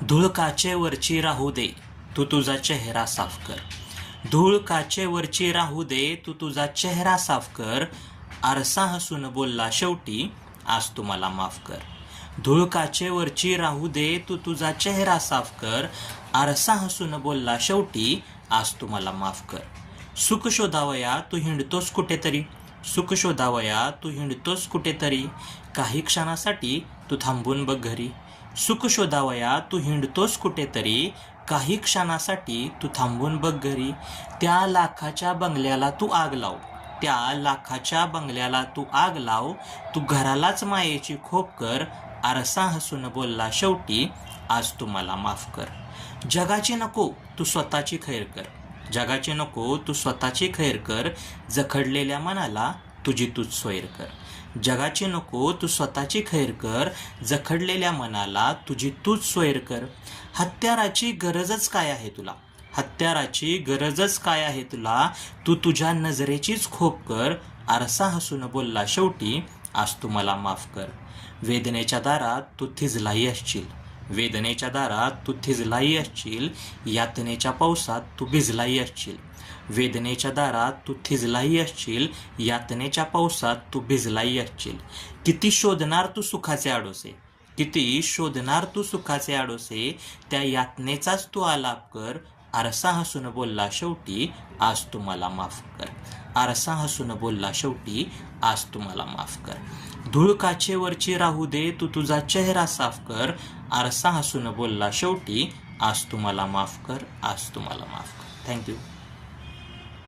धूळ काचेवरची राहू दे, तू तुझा चेहरा साफ कर. धूळ काचेवरची राहू दे, तू तुझा चेहरा साफ कर. आरसा हसून बोलला शेवटी, आज तू मला माफ कर. धूळ काचेवरची राहू दे, तू तुझा चेहरा साफ कर. आरसा हसून बोलला शेवटी, आज तू मला माफ कर. सुख शोधावया तू हिंडतोस कुठेतरी, सुख शोधावया तू हिंडतोस कुठेतरी. काही क्षणासाठी तू थांबून बघ घरी. सुख शोधावया तू हिंडतोस कुठेतरी. काही क्षणासाठी तू थांबून बघ घरी. त्या लाखाच्या बंगल्याला तू आग लाव, त्या लाखाच्या बंगल्याला तू आग लाव. तू घरालाच मायेची खोप कर. आरसा हसून बोलला शेवटी, आज तू मला माफ कर. जगाची नको तू स्वतःची खैर कर, जगाची नको तू स्वतःची खैर कर. जखडलेल्या मनाला तुझी तूच सोयर कर. जगाची नको तू स्वतःची खैर कर. जखडलेल्या मनाला तुझी तूच सोयर कर. हत्याराची गरजच काय आहे तुला, हत्याराची गरजच काय आहे तुला. तू तुझ्या नजरेचीच खोप कर. आरसा हसून बोलला शेवटी, आज तू मला माफ कर. वेदनेच्या दारात तू थिजलाही असशील, वेदनेच्या दारात तू थिजलाही असशील. यातनेच्या पावसात तू भिजलाही असशील, वेदनेच्या दारात तू थिजलाही असशील. यातनेच्या पावसात तू भिजलाही असशील. किती शोधणार तू सुखाचे आडोसे, किती शोधणार तू सुखाचे आडोसे. त्या यातनेचाच तू आलाप कर. आरसा हसून बोलला शेवटी, आज तू मला माफ कर. आरसा हसून बोलला शेवटी, आज तू मला माफ कर. धूळ काचेवरची राहू दे, तू तुझा चेहरा साफ कर. आरसा हसून बोलला शेवटी, आज तू मला माफ कर, आज तू मला माफ कर. थँक्यू.